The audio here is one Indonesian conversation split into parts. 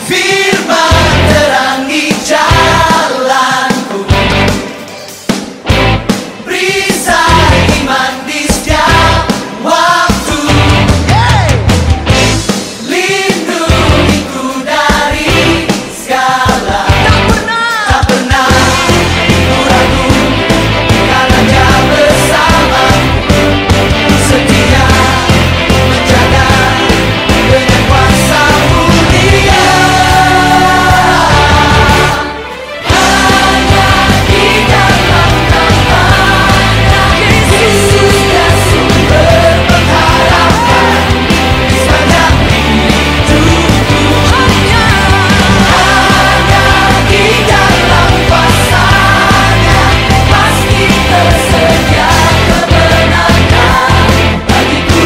Firman terangi jalanku, perisai iman di setiap waktu. Lindungiku dari segala, tak pernah ku ragu, karena Dia bersamaku, setia menjaga dengan kuasa mulia. Hanya di dalam nama-Nya Yesus dan sumber pengharapan sepanjang hidupku. Hanya di dalam kuasa-Nya pasti tersedia kemenangan bagiku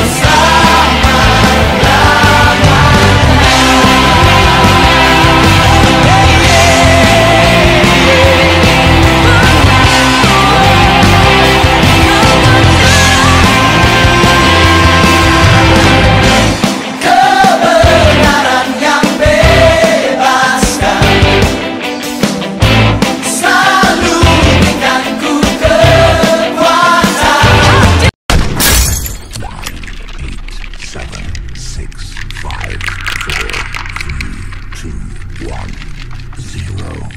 kebenaran yang bebaskan, selalu berikan ku kekuatan. 7, 6, 5, 4, 3, 2, 1, 0.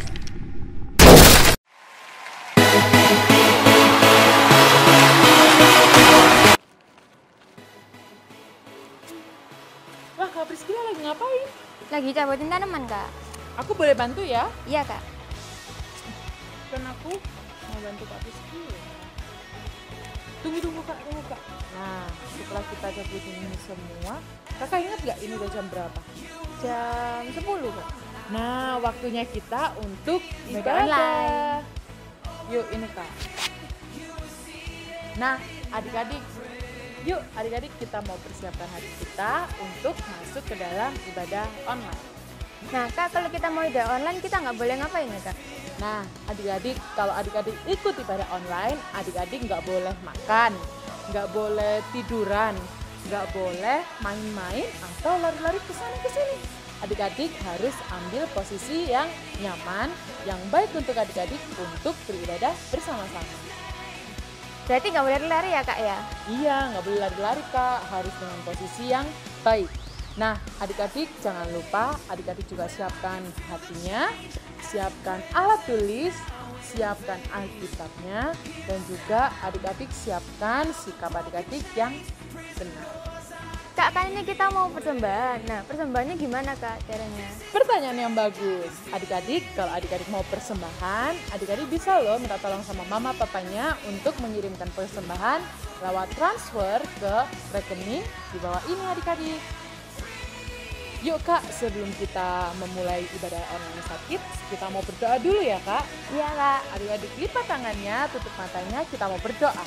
Wah, Kak Priscilla lagi ngapain? Lagi cabutin tanaman, Kak. Aku boleh bantu ya? Iya, Kak. Kan aku mau bantu Kak Priscilla. Tunggu Kak. Nah, setelah kita cabutin ini semua, Kakak ingat gak ini udah jam berapa? Jam 10, Kak. Nah, waktunya kita untuk Ibadah ibadah. Yuk, ini Kak. Nah, adik-adik, yuk adik-adik kita mau persiapkan hati kita untuk masuk ke dalam ibadah online. Nah, Kak, kalau kita mau ibadah online, kita nggak boleh ngapain ya, Kak? Nah, adik-adik, kalau adik-adik ikut ibadah online, adik-adik nggak boleh makan, nggak boleh tiduran, nggak boleh main-main atau lari-lari ke sana ke sini. Adik-adik harus ambil posisi yang nyaman, yang baik untuk adik-adik untuk beribadah bersama-sama. Berarti nggak boleh lari ya, Kak, ya? Iya, nggak boleh lari-lari Kak, harus dengan posisi yang baik. Nah, adik-adik jangan lupa, adik-adik juga siapkan hatinya, siapkan alat tulis, siapkan Alkitabnya, dan juga adik-adik siapkan sikap adik-adik yang benar. Kak, kan ini kita mau persembahan. Nah, persembahannya gimana, Kak, caranya? Pertanyaan yang bagus. Adik-adik, kalau adik-adik mau persembahan, adik-adik bisa loh minta tolong sama mama papanya untuk mengirimkan persembahan lewat transfer ke rekening di bawah ini adik-adik. Yuk Kak, sebelum kita memulai ibadah online sakit, kita mau berdoa dulu ya Kak. Iya, Kak. Adik-adik lipat tangannya, tutup matanya, kita mau berdoa.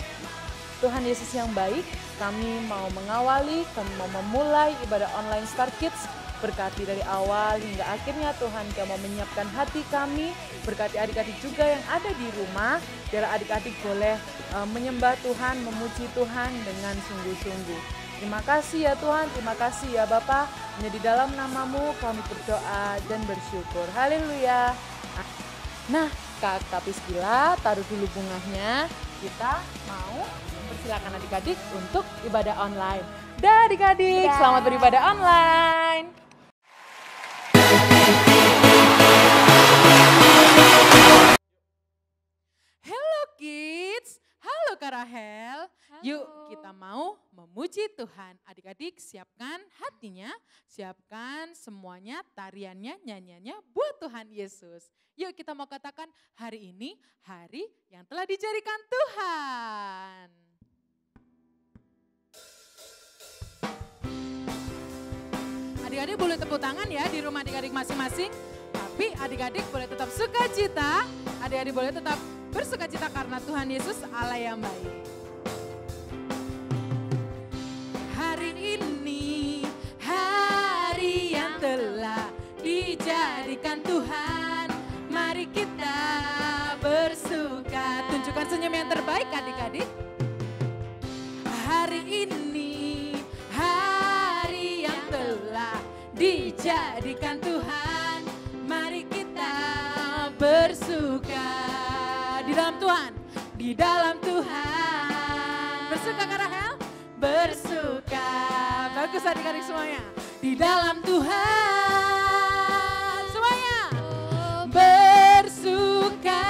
Tuhan Yesus yang baik, kami mau mengawali, kami mau memulai ibadah online Star Kids. Berkati dari awal hingga akhirnya Tuhan, Kau mau menyiapkan hati kami. Berkati adik-adik juga yang ada di rumah, biar adik-adik boleh menyembah Tuhan, memuji Tuhan dengan sungguh-sungguh. Terima kasih ya Tuhan, terima kasih ya Bapa. Hanya di dalam nama-Mu kami berdoa dan bersyukur. Haleluya. Nah, Kak Priscilla, taruh dulu bunganya. Kita mau mempersilakan adik-adik untuk ibadah online. Dah adik-adik, Dah. selamat beribadah online. Hello kids, halo Kak Rahel. Yuk kita mau memuji Tuhan. Adik-adik siapkan hatinya, siapkan semuanya, tariannya, nyanyiannya buat Tuhan Yesus. Yuk kita mau katakan hari ini hari yang telah dijadikan Tuhan. Adik-adik boleh tepuk tangan ya di rumah adik-adik masing-masing. Tapi adik-adik boleh tetap sukacita, adik-adik boleh tetap bersukacita karena Tuhan Yesus Allah yang baik. Hari ini hari yang telah dijadikan Tuhan, mari kita bersuka. Tunjukkan senyum yang terbaik adik-adik. Hari ini hari yang telah dijadikan Tuhan, Tuhan. Di dalam Tuhan. Bersuka Kak Rahel? Bersuka. Bagus adik-adik semuanya. Di dalam Tuhan. Semuanya. Bersuka.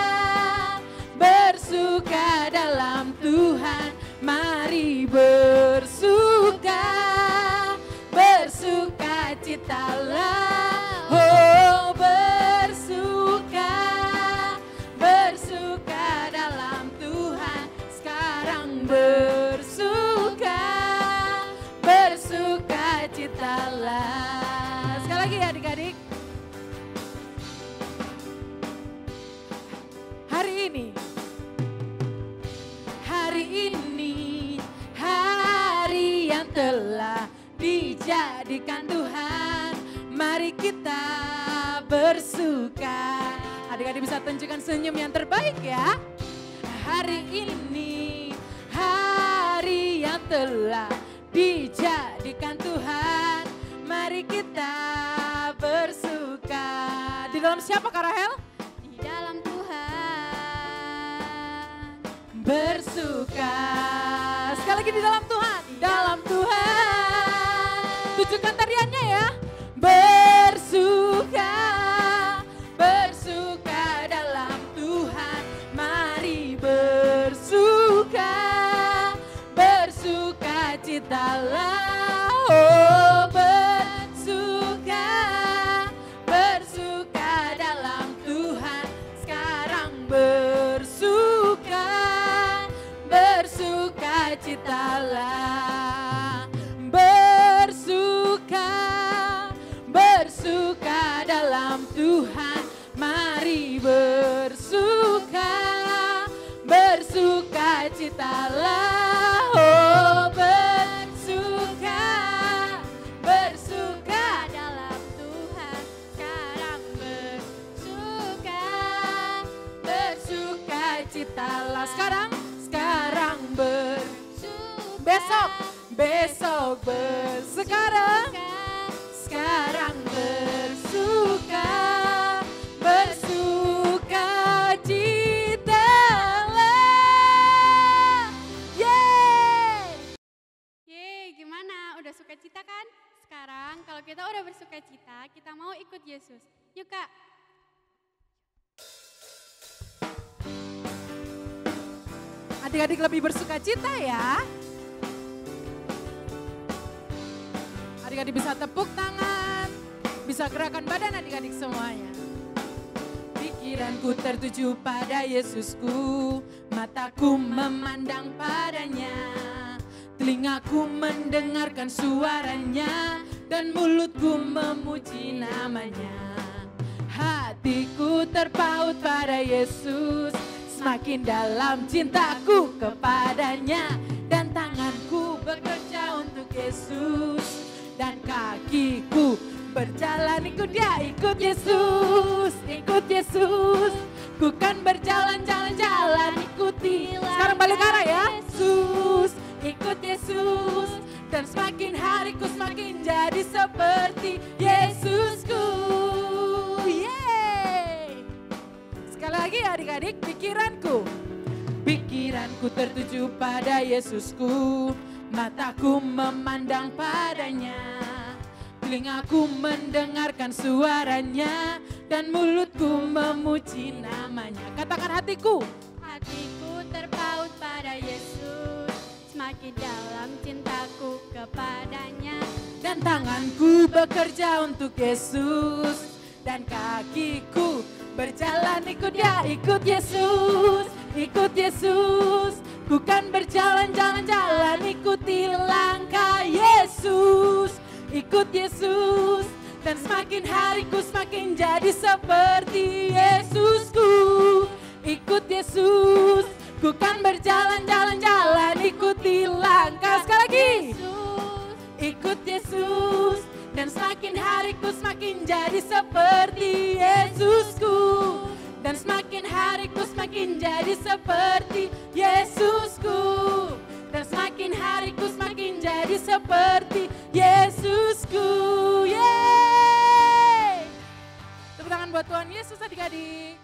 Bersuka dalam Tuhan. Mari bersuka. Bersuka citalah. Oh bersuka. Bersuka dalam Tuhan. Sekarang bersuka. Bersuka citalah. Sekali lagi ya adik-adik. Hari ini. Hari ini. Hari yang telah dijadikan Tuhan. Mari kita bersuka. Adik-adik bisa tunjukkan senyum yang terbaik ya. Hari ini hari yang telah dijadikan Tuhan. Mari kita bersuka. Di dalam siapa Kak Rahel? Di dalam Tuhan. Bersuka. Sekali lagi di dalam Tuhan. Di dalam Tuhan. Tunjukkan tariannya ya. Bersuka. Bersuka dalam Tuhan. Mari bersuka. Bersuka citalah. Oh bersuka. Bersuka dalam Tuhan. Sekarang bersuka. Bersuka citalah. Bersuka. Bersuka dalam Tuhan. Mari bersuka. Bersuka citalah. Oh bersuka. Bersuka Dalam Tuhan. Sekarang bersuka. bersuka citalah. Sekarang Bersuka. besok sekarang bersuka. Bersuka citalah. Yeay. Yeay, gimana? Udah suka cita kan? Sekarang kalau kita udah bersuka cita, kita mau ikut Yesus. Yuk Kak. Adik-adik lebih bersuka cita ya. Adik-adik bisa tepuk tangan, bisa gerakan badan adik-adik semuanya. Pikiranku tertuju pada Yesusku, mataku memandang padanya, telingaku mendengarkan suaranya, dan mulutku memuji namanya. Hatiku terpaut pada Yesus, semakin dalam cintaku kepadanya, dan tanganku bekerja untuk Yesus, dan kakiku berjalan ikut dia, ikut Yesus, ku kan berjalan jalan-jalan ikuti. Sekarang balik arah ya. Yesus, ikut Yesus, dan semakin hariku semakin jadi seperti Yesusku. Yeay. Sekali lagi adik-adik, pikiranku tertuju pada Yesusku, mataku memandang padanya, telingaku mendengarkan suaranya, dan mulutku memuji namanya. Katakan hatiku. Hatiku terpaut pada Yesus, semakin dalam cintaku kepadanya. Dan tanganku bekerja untuk Yesus, dan kakiku berjalan ikut dia, ikut Yesus, ku kan berjalan jalan-jalan ikuti langkah Yesus, ikut Yesus, dan semakin hariku semakin jadi seperti Yesusku, ikut Yesus, ku kan berjalan jalan-jalan ikuti langkah. Sekali lagi, ikut Yesus, dan semakin hariku semakin jadi seperti Yesusku, dan semakin hariku semakin jadi seperti Yesusku, dan semakin hariku semakin jadi seperti Yesusku. Yeay! Tepuk tangan buat Tuhan Yesus adik-adik.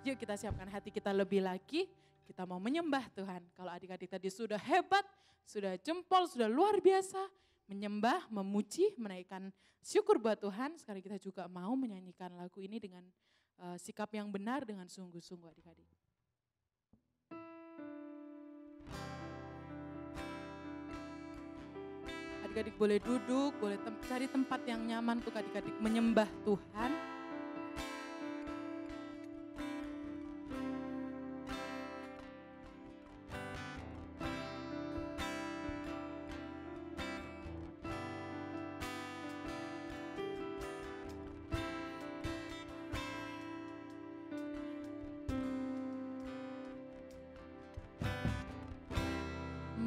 Yuk kita siapkan hati kita lebih lagi, kita mau menyembah Tuhan. Kalau adik-adik tadi sudah hebat, sudah jempol, sudah luar biasa, menyembah, memuji, menaikkan syukur buat Tuhan. Sekarang kita juga mau menyanyikan lagu ini dengan sikap yang benar, dengan sungguh-sungguh adik-adik. Adik-adik boleh duduk, boleh cari tempat yang nyaman untuk adik-adik menyembah Tuhan.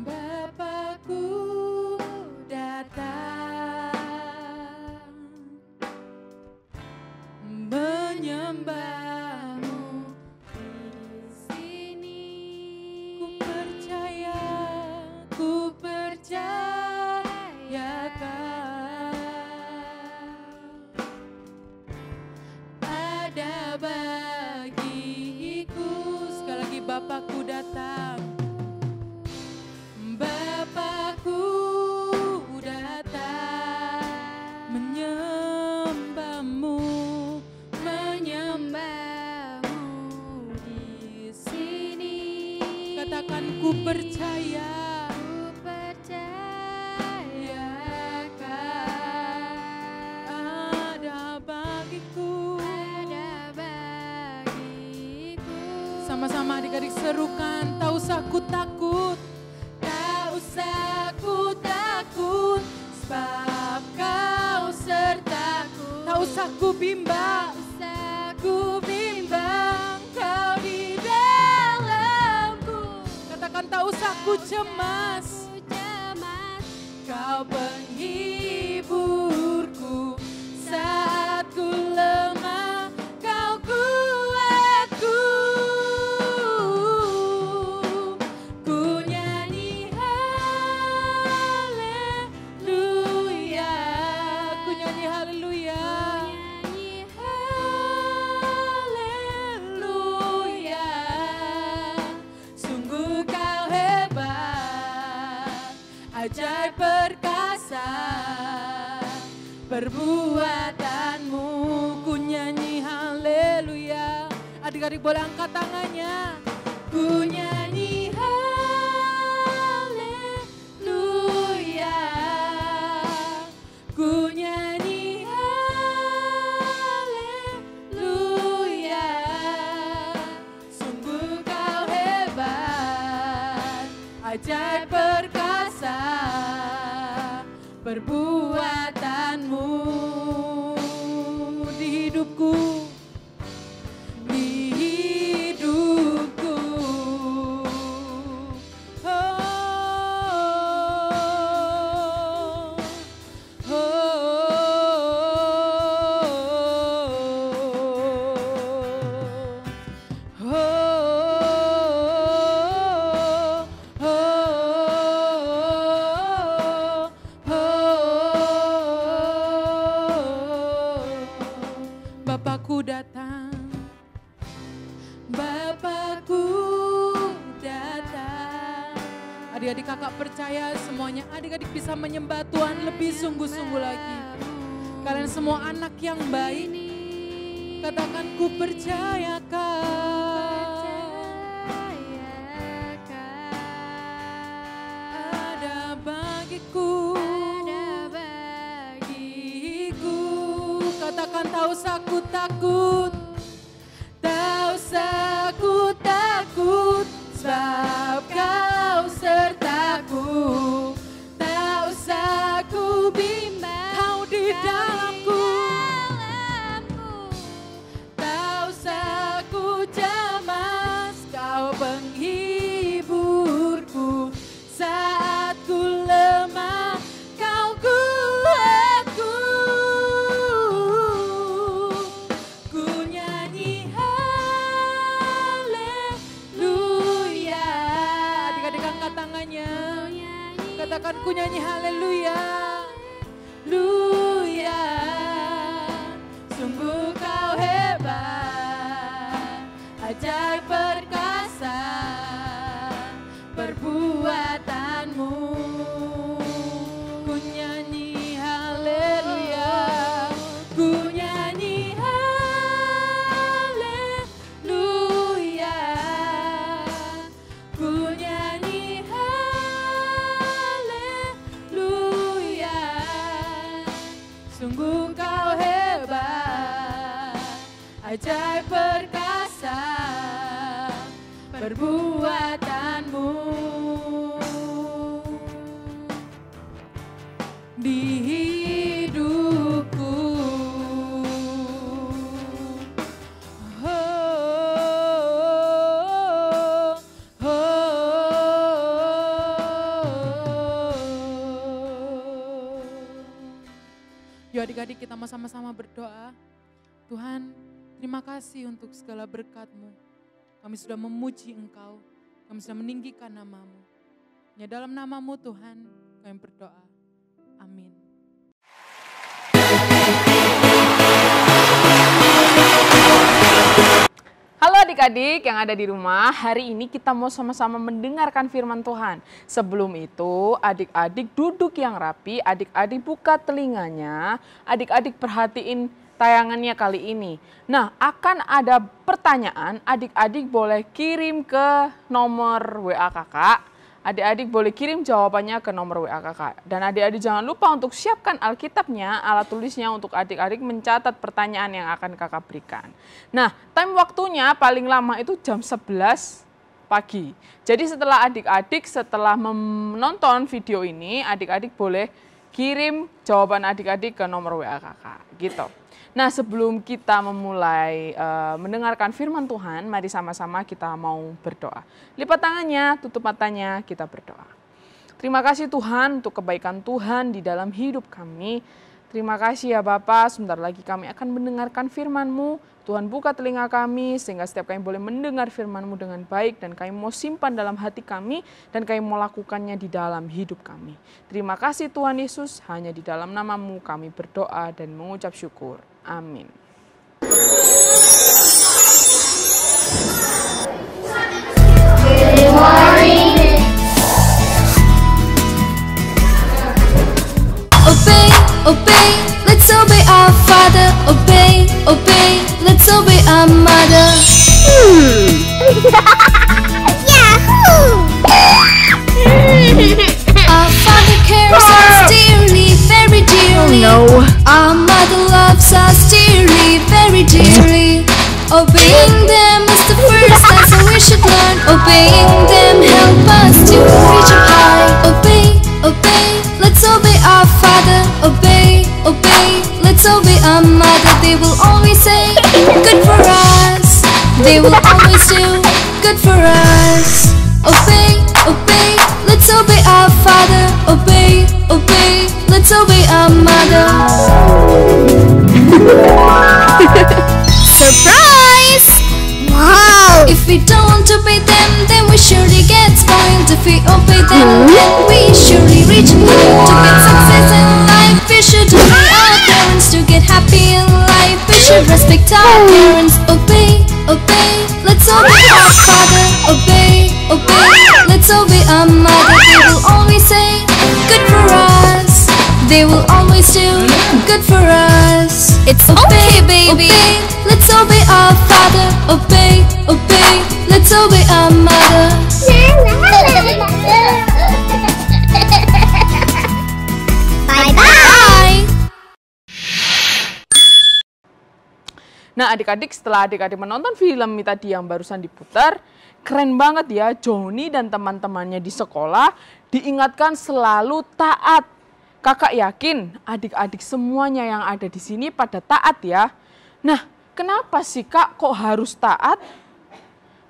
Bapakku datang menyembahmu di sini. Ku percaya ada bagiku. Sekali lagi Bapakku datang. Bapakku datang menyembahmu di sini. Katakan ku percaya ada bagiku. Sama-sama adik-adik serukan, tak usah ku takut. Ku takut, sebab kau sertaku. Tak usah ku bimbang, kau di dalamku. Katakan tak usah ku cemas, kau penghiburku. Saat ku lemah, kau kuatku. Ajaib perkasa perbuatanmu, ku nyanyi haleluya. Adik-adik boleh angkat tangannya. Ku nyanyi haleluya, ku nyanyi haleluya. Sungguh kau hebat, ajaib perkasa perbuatanmu di hidupku, di hidupku. Bapakku datang, Bapakku datang. Adik-adik kakak percaya semuanya adik-adik bisa menyembah Tuhan lebih sungguh-sungguh lagi. Kalian semua anak yang baik, katakan ku percayakan. Ada bagiku. Katakan tak usah ku takut, tak usah ku takut, sebab kau sertaku. Tak usah ku bimbang, kau di dalamku. Tak usah ku cemas, kau penghiburku. Saat ku lemah, kau kuatku. Ku ajaib perkasa perbuatanmu di hidupku. Yuk adik-adik kita mau sama-sama berdoa. Tuhan, terima kasih untuk segala berkat-Mu. Kami sudah memuji Engkau, kami sudah meninggikan nama-Mu. Ya dalam nama-Mu Tuhan, kami berdoa. Amin. Halo adik-adik yang ada di rumah, hari ini kita mau sama-sama mendengarkan firman Tuhan. Sebelum itu, adik-adik duduk yang rapi, adik-adik buka telinganya, adik-adik perhatiin tayangannya kali ini. Nah, akan ada pertanyaan, adik-adik boleh kirim ke nomor WA kakak. Adik-adik boleh kirim jawabannya ke nomor WA kakak. Dan adik-adik jangan lupa untuk siapkan Alkitabnya, alat tulisnya untuk adik-adik mencatat pertanyaan yang akan kakak berikan. Nah, time waktunya paling lama itu jam 11 pagi. Jadi setelah menonton video ini, adik-adik boleh kirim jawaban adik-adik ke nomor WA kakak. Gitu. Nah, sebelum kita memulai mendengarkan firman Tuhan, mari sama-sama kita mau berdoa. Lipat tangannya, tutup matanya, kita berdoa. Terima kasih Tuhan untuk kebaikan Tuhan di dalam hidup kami. Terima kasih ya Bapak, sebentar lagi kami akan mendengarkan firman-Mu. Tuhan buka telinga kami sehingga setiap kami boleh mendengar firman-Mu dengan baik dan kami mau simpan dalam hati kami dan kami mau lakukannya di dalam hidup kami. Terima kasih Tuhan Yesus, hanya di dalam nama-Mu kami berdoa dan mengucap syukur. Amin. Obey, obey, let's obey our Father. Obey, obey, let's obey our Mother. Yahoo! Our Father cares us dearly, very dearly. Oh no. Our Mother loves us dearly, very dearly. Obeying them is the first lesson we should learn. Obeying them help us to reach up high. Obey, obey, let's obey our Father. Obey, obey, let's obey our Mother. They will always say good for us. They will always do good for us. Obey, obey, let's obey our Father. Obey, obey, let's obey our Mother. Surprise! Wow! If we don't obey them, then we surely get spoiled. If we obey them, then we surely reach a point. To get success in life, we should obey our parents. To get happy in life, we should respect our parents. Obey, obey, let's obey our Father. Obey, obey, let's obey our Mother. They will always say good for us. They will always do good for us. It's okay, baby. Obey, let's obey our Father. Obey, obey, let's obey our Mother. Bye-bye. Nah adik-adik, setelah adik-adik menonton film tadi yang barusan diputar, keren banget ya, Joni dan teman-temannya di sekolah diingatkan selalu taat. Kakak yakin adik-adik semuanya yang ada di sini pada taat ya. Nah, kenapa sih Kak kok harus taat?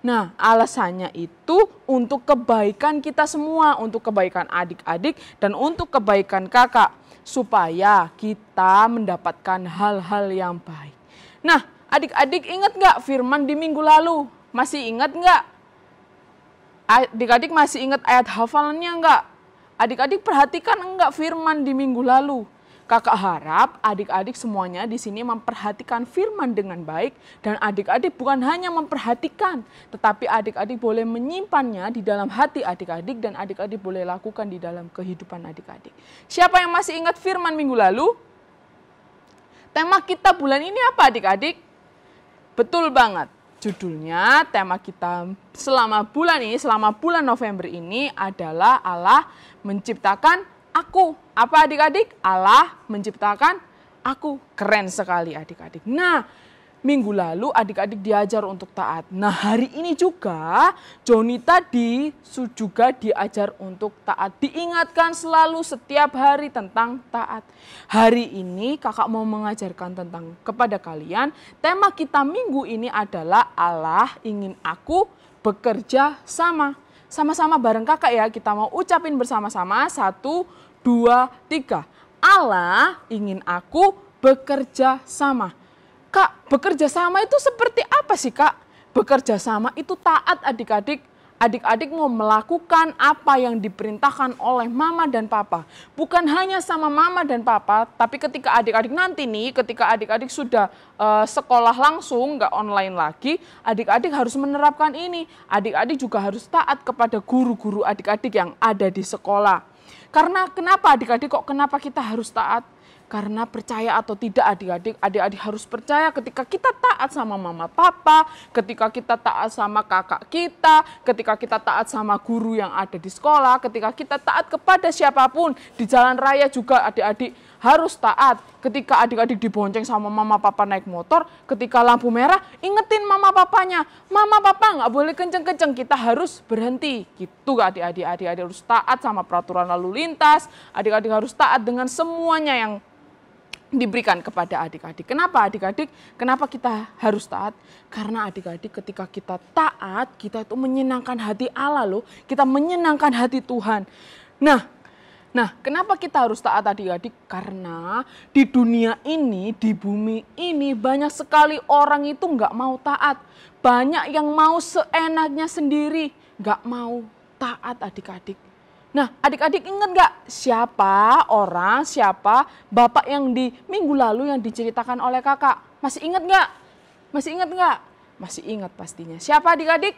Nah, alasannya itu untuk kebaikan kita semua, untuk kebaikan adik-adik dan untuk kebaikan kakak, supaya kita mendapatkan hal-hal yang baik. Nah, adik-adik ingat nggak firman di minggu lalu? Masih ingat nggak? Adik-adik masih ingat ayat hafalannya nggak? Adik-adik perhatikan enggak firman di minggu lalu? Kakak harap adik-adik semuanya di sini memperhatikan firman dengan baik dan adik-adik bukan hanya memperhatikan, tetapi adik-adik boleh menyimpannya di dalam hati adik-adik dan adik-adik boleh lakukan di dalam kehidupan adik-adik. Siapa yang masih ingat firman minggu lalu? Tema kita bulan ini apa adik-adik? Betul banget. Judulnya, tema kita selama bulan November ini adalah Allah menciptakan aku. Apa adik-adik? Allah menciptakan aku. Keren sekali adik-adik. Nah, minggu lalu adik-adik diajar untuk taat. Nah hari ini juga Joni tadi juga diajar untuk taat. Diingatkan selalu setiap hari tentang taat. Hari ini kakak mau mengajarkan tentang kepada kalian. Tema kita minggu ini adalah Allah ingin aku bekerja sama. Sama-sama bareng kakak ya, kita mau ucapin bersama-sama. 1, 2, 3. Allah ingin aku bekerja sama. Kak, bekerja sama itu seperti apa sih Kak? Bekerja sama itu taat adik-adik. Adik-adik mau melakukan apa yang diperintahkan oleh mama dan papa. Bukan hanya sama mama dan papa, tapi ketika adik-adik nanti nih, ketika adik-adik sudah sekolah langsung, nggak online lagi, adik-adik harus menerapkan ini. Adik-adik juga harus taat kepada guru-guru adik-adik yang ada di sekolah. Karena kenapa adik-adik kenapa kita harus taat? Karena percaya atau tidak adik-adik harus percaya ketika kita taat sama mama papa, ketika kita taat sama kakak kita, ketika kita taat sama guru yang ada di sekolah, ketika kita taat kepada siapapun, di jalan raya juga adik-adik harus taat. Ketika adik-adik dibonceng sama mama papa naik motor, ketika lampu merah, ingetin mama papanya, mama papa nggak boleh kenceng-kenceng, kita harus berhenti. Gitu adik-adik harus taat sama peraturan lalu lintas, adik-adik harus taat dengan semuanya yang diberikan kepada adik-adik. Kenapa adik-adik? Kenapa kita harus taat? Karena adik-adik ketika kita taat, kita itu menyenangkan hati Allah loh. Kita menyenangkan hati Tuhan. Nah, kenapa kita harus taat adik-adik? Karena di dunia ini, di bumi ini banyak sekali orang itu nggak mau taat. Banyak yang mau seenaknya sendiri, nggak mau taat adik-adik. Nah, adik-adik ingat nggak siapa bapak yang di minggu lalu yang diceritakan oleh kakak? Masih ingat nggak? Masih ingat nggak? Masih ingat pastinya. Siapa adik-adik?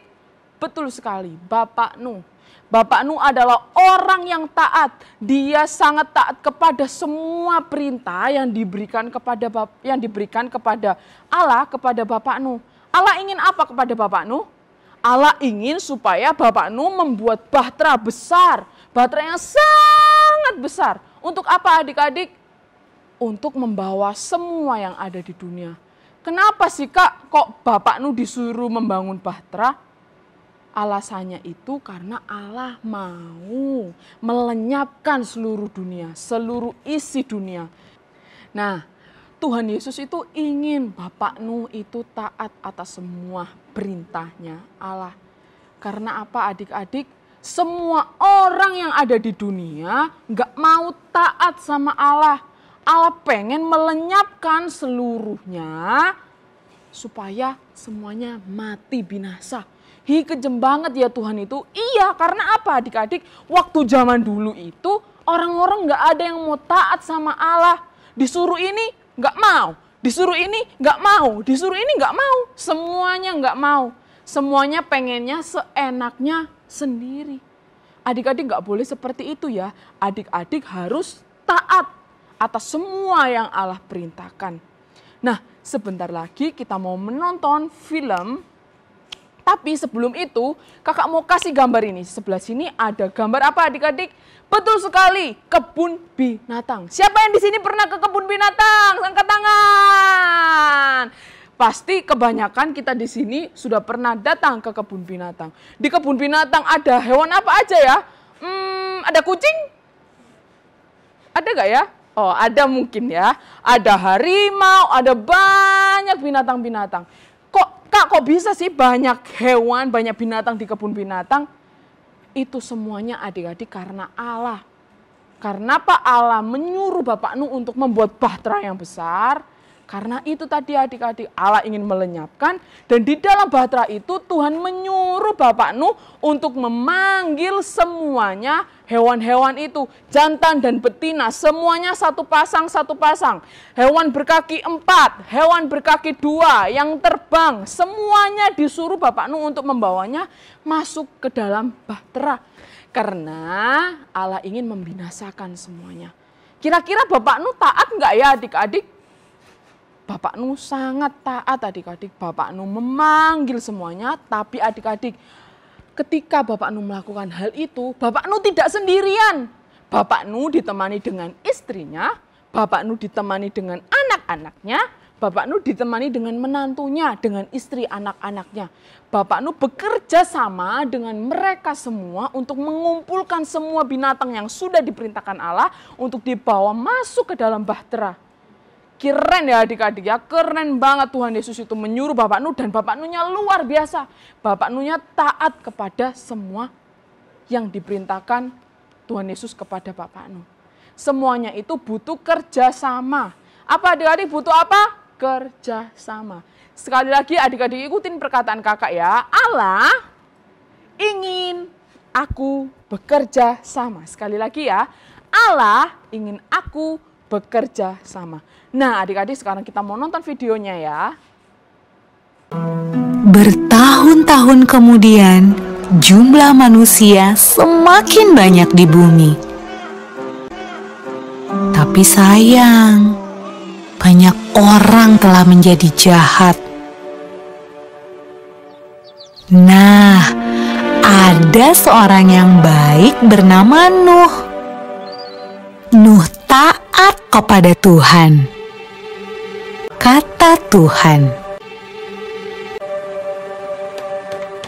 Betul sekali, Bapak Nuh. Bapak Nuh adalah orang yang taat. Dia sangat taat kepada semua perintah yang diberikan kepada Allah, kepada Bapak Nuh. Allah ingin apa kepada Bapak Nuh? Allah ingin supaya Bapak Nuh membuat bahtera besar. Bahtera yang sangat besar. Untuk apa adik-adik? Untuk membawa semua yang ada di dunia. Kenapa sih Kak kok Bapak Nuh disuruh membangun bahtera? Alasannya itu karena Allah mau melenyapkan seluruh dunia, seluruh isi dunia. Nah, Tuhan Yesus itu ingin Bapak Nuh itu taat atas semua perintahnya Allah. Karena apa adik-adik? Semua orang yang ada di dunia nggak mau taat sama Allah. Allah pengen melenyapkan seluruhnya supaya semuanya mati binasa. Kejem banget ya Tuhan itu. Iya, karena apa adik-adik? Waktu zaman dulu itu orang-orang nggak ada yang mau taat sama Allah. Disuruh ini nggak mau, disuruh ini nggak mau, disuruh ini nggak mau. Semuanya nggak mau. Semuanya pengennya seenaknya sendiri. Adik-adik nggak boleh seperti itu ya. Adik-adik harus taat atas semua yang Allah perintahkan. Nah, sebentar lagi kita mau menonton film. Tapi sebelum itu, kakak mau kasih gambar ini. Sebelah sini ada gambar apa adik-adik? Betul sekali, kebun binatang. Siapa yang di sini pernah ke kebun binatang? Angkat tangan. Pasti kebanyakan kita di sini sudah pernah datang ke kebun binatang. Di kebun binatang ada hewan apa aja ya? Ada kucing? Ada gak ya? Oh, ada mungkin ya. Ada harimau, ada banyak binatang-binatang. Kok bisa sih banyak hewan, banyak binatang di kebun binatang? Itu semuanya adik-adik karena Allah. Karena Pak Allah menyuruh Bapak Nuh untuk membuat bahtera yang besar. Karena itu tadi adik-adik Allah ingin melenyapkan. Dan di dalam bahtera itu Tuhan menyuruh Bapak Nuh untuk memanggil semuanya hewan-hewan itu. Jantan dan betina semuanya satu pasang. Hewan berkaki 4, hewan berkaki 2 yang terbang. Semuanya disuruh Bapak Nuh untuk membawanya masuk ke dalam bahtera. Karena Allah ingin membinasakan semuanya. Kira-kira Bapak Nuh taat nggak ya adik-adik? Bapak Nuh sangat taat adik-adik. Bapak Nuh memanggil semuanya, tapi adik-adik ketika Bapak Nuh melakukan hal itu, Bapak Nuh tidak sendirian. Bapak Nuh ditemani dengan istrinya, Bapak Nuh ditemani dengan anak-anaknya, Bapak Nuh ditemani dengan menantunya, dengan istri anak-anaknya. Bapak Nuh bekerja sama dengan mereka semua untuk mengumpulkan semua binatang yang sudah diperintahkan Allah untuk dibawa masuk ke dalam bahtera. Keren ya adik-adik ya, keren banget Tuhan Yesus itu menyuruh Bapak Nuh, dan Bapak Nuhnya luar biasa. Bapak Nuhnya taat kepada semua yang diperintahkan Tuhan Yesus kepada Bapak Nuh. Semuanya itu butuh kerjasama. Apa adik-adik butuh apa? Kerjasama. Sekali lagi adik-adik ikutin perkataan kakak ya. Allah ingin aku bekerja sama. Sekali lagi ya. Allah ingin aku bekerja sama. Nah adik-adik sekarang kita mau nonton videonya ya. Bertahun-tahun kemudian, jumlah manusia semakin banyak di bumi. Tapi sayang, banyak orang telah menjadi jahat. Nah, ada seorang yang baik bernama Nuh. Nuh taat kepada Tuhan. Kata Tuhan,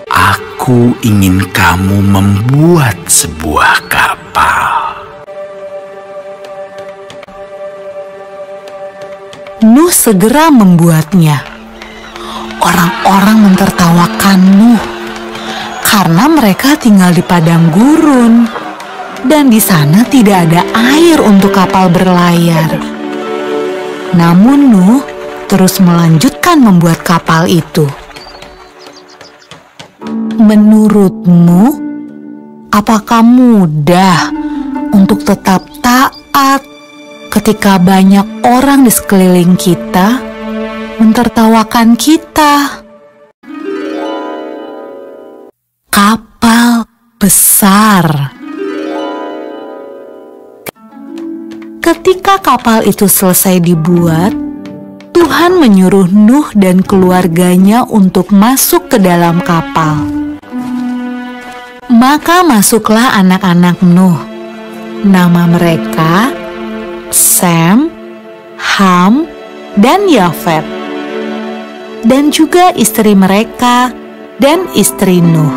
Aku ingin kamu membuat sebuah kapal. Nuh segera membuatnya. Orang-orang mentertawakan Nuh karena mereka tinggal di padang gurun dan di sana tidak ada air untuk kapal berlayar. Namun Nuh terus melanjutkan membuat kapal itu. Menurutmu, apakah mudah untuk tetap taat ketika banyak orang di sekeliling kita mentertawakan kita? Kapal besar. Ketika kapal itu selesai dibuat, Tuhan menyuruh Nuh dan keluarganya untuk masuk ke dalam kapal. Maka masuklah anak-anak Nuh. Nama mereka Sem, Ham, dan Yafet, dan juga istri mereka dan istri Nuh.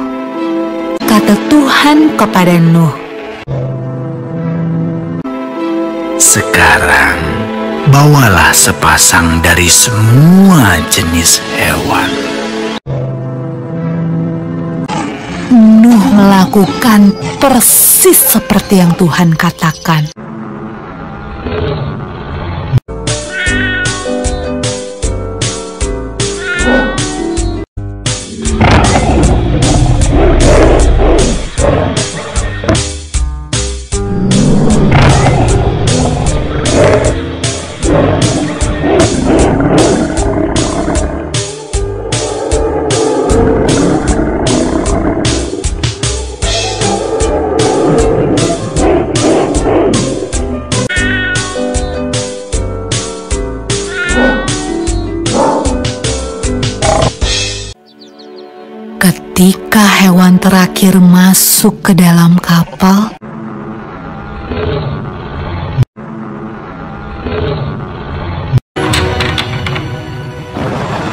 Kata Tuhan kepada Nuh, Sekarang bawalah sepasang dari semua jenis hewan. Nuh melakukan persis seperti yang Tuhan katakan. Ketika hewan terakhir masuk ke dalam kapal,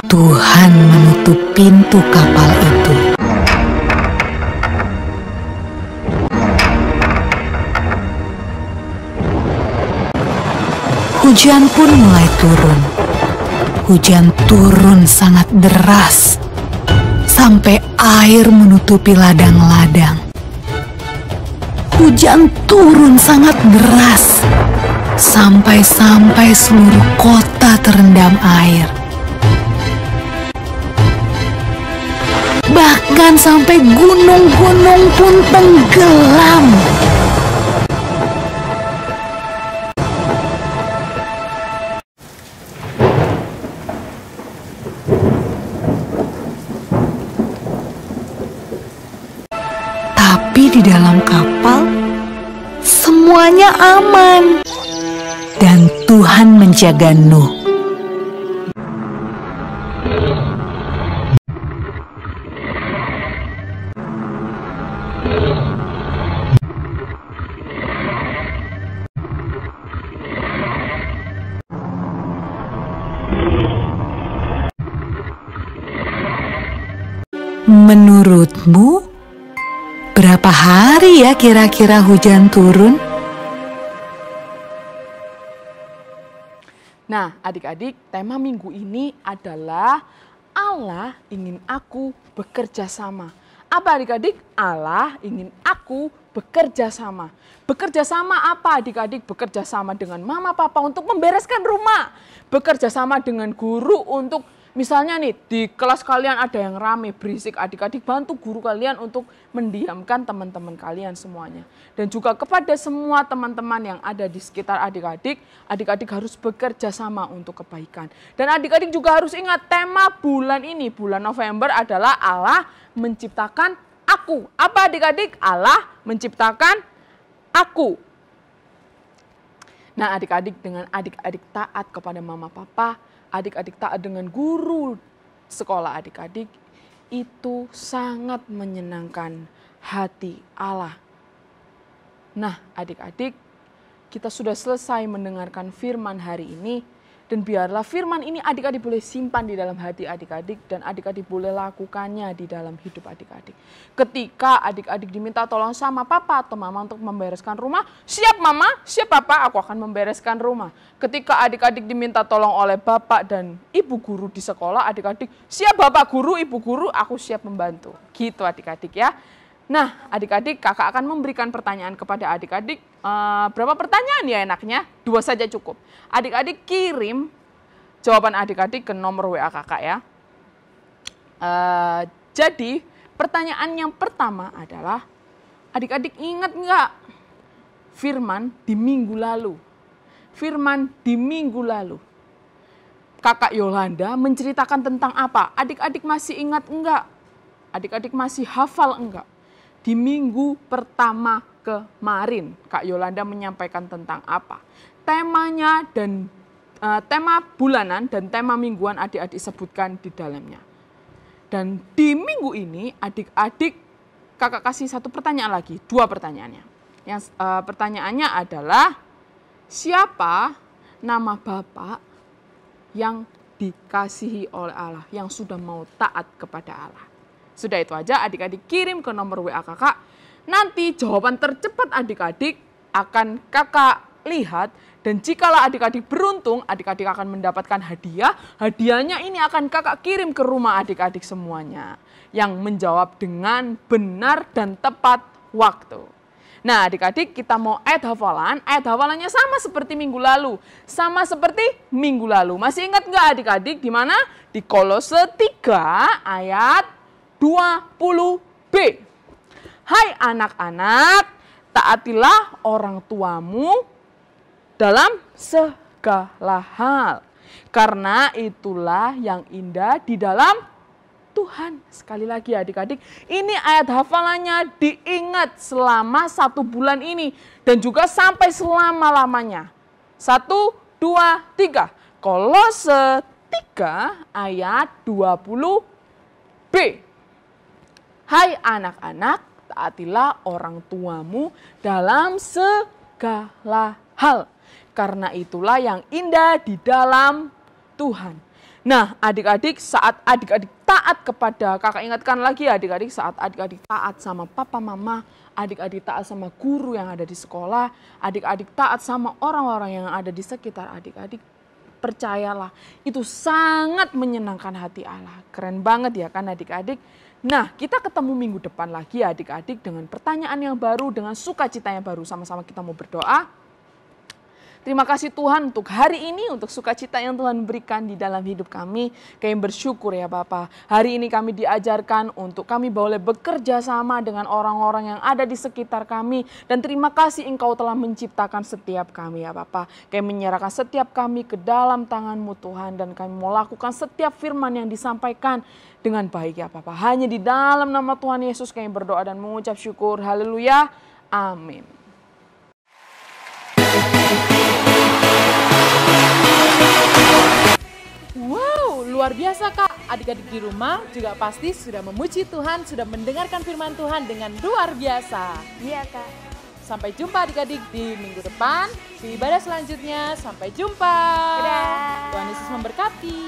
Tuhan menutup pintu kapal itu. Hujan pun mulai turun. Hujan turun sangat deras, sampai air menutupi ladang-ladang. Hujan turun sangat deras, sampai seluruh kota terendam air. Bahkan sampai gunung-gunung pun tenggelam. Tapi di dalam kapal, semuanya aman. Dan Tuhan menjaga Nuh. Menurutmu, berapa hari ya kira-kira hujan turun? Nah, adik-adik, tema minggu ini adalah Allah ingin aku bekerja sama. Apa adik-adik? Allah ingin aku bekerja sama. Bekerja sama apa adik-adik? Bekerja sama dengan mama papa untuk membereskan rumah. Bekerja sama dengan guru untuk misalnya nih di kelas kalian ada yang rame berisik, adik-adik bantu guru kalian untuk mendiamkan teman-teman kalian semuanya. Dan juga kepada semua teman-teman yang ada di sekitar adik-adik, adik-adik harus bekerja sama untuk kebaikan. Dan adik-adik juga harus ingat tema bulan ini, bulan November adalah Allah menciptakan aku. Apa adik-adik? Allah menciptakan aku. Nah adik-adik, dengan adik-adik taat kepada mama papa, adik-adik taat dengan guru sekolah adik-adik, itu sangat menyenangkan hati Allah. Nah adik-adik, kita sudah selesai mendengarkan firman hari ini, dan biarlah firman ini adik-adik boleh simpan di dalam hati adik-adik, dan adik-adik boleh lakukannya di dalam hidup adik-adik. Ketika adik-adik diminta tolong sama papa atau mama untuk membereskan rumah, siap mama, siap papa, aku akan membereskan rumah. Ketika adik-adik diminta tolong oleh bapak dan ibu guru di sekolah, adik-adik siap bapak guru, ibu guru, aku siap membantu. Gitu adik-adik ya. Nah adik-adik, kakak akan memberikan pertanyaan kepada adik-adik. Berapa pertanyaan ya enaknya? 2 saja cukup. Adik-adik kirim jawaban adik-adik ke nomor WA kakak ya. Jadi pertanyaan yang pertama adalah, adik-adik ingat nggak firman di minggu lalu? Firman di minggu lalu. Kakak Yolanda menceritakan tentang apa? Adik-adik masih ingat enggak? Adik-adik masih hafal enggak? Di minggu pertama kemarin, Kak Yolanda menyampaikan tentang apa? Temanya dan tema bulanan dan tema mingguan adik-adik sebutkan di dalamnya. Dan di minggu ini adik-adik kakak kasih 1 pertanyaan lagi, 2 pertanyaannya. Yang pertanyaannya adalah, siapa nama Bapak yang dikasihi oleh Allah, yang sudah mau taat kepada Allah? Sudah itu aja, adik-adik kirim ke nomor WA kakak. Nanti jawaban tercepat adik-adik akan kakak lihat. Dan jikalau adik-adik beruntung, adik-adik akan mendapatkan hadiah. Hadiahnya ini akan kakak kirim ke rumah adik-adik semuanya. Yang menjawab dengan benar dan tepat waktu. Nah adik-adik, kita mau ayat hafalan. Ayat hafalannya sama seperti minggu lalu. Sama seperti minggu lalu. Masih ingat nggak adik-adik di mana? Di Kolose 3 ayat 20b. Hai anak-anak, taatilah orang tuamu dalam segala hal, karena itulah yang indah di dalam Tuhan. Sekali lagi adik-adik, ini ayat hafalannya diingat selama 1 bulan ini dan juga sampai selama-lamanya. 1, 2, 3. Kolose 3 ayat 20b. Hai anak-anak, taatilah orang tuamu dalam segala hal, karena itulah yang indah di dalam Tuhan. Nah adik-adik, saat adik-adik taat kepada, kakak ingatkan lagi adik-adik, saat adik-adik taat sama papa mama, adik-adik taat sama guru yang ada di sekolah, adik-adik taat sama orang-orang yang ada di sekitar adik-adik, percayalah itu sangat menyenangkan hati Allah. Keren banget ya kan adik-adik. Nah kita ketemu minggu depan lagi adik-adik dengan pertanyaan yang baru, dengan sukacita yang baru. Sama-sama kita mau berdoa. Terima kasih Tuhan untuk hari ini, untuk sukacita yang Tuhan berikan di dalam hidup kami. Kami bersyukur ya Bapa. Hari ini kami diajarkan untuk kami boleh bekerja sama dengan orang-orang yang ada di sekitar kami. Dan terima kasih Engkau telah menciptakan setiap kami ya Bapa. Kami menyerahkan setiap kami ke dalam tangan-Mu Tuhan. Dan kami mau lakukan setiap firman yang disampaikan dengan baik ya Bapa. Hanya di dalam nama Tuhan Yesus kami berdoa dan mengucap syukur. Haleluya. Amin. Wow, luar biasa Kak. Adik-adik di rumah juga pasti sudah memuji Tuhan, sudah mendengarkan firman Tuhan dengan luar biasa. Iya Kak. Sampai jumpa adik-adik di minggu depan, di ibadah selanjutnya. Sampai jumpa. Dadah. Tuhan Yesus memberkati.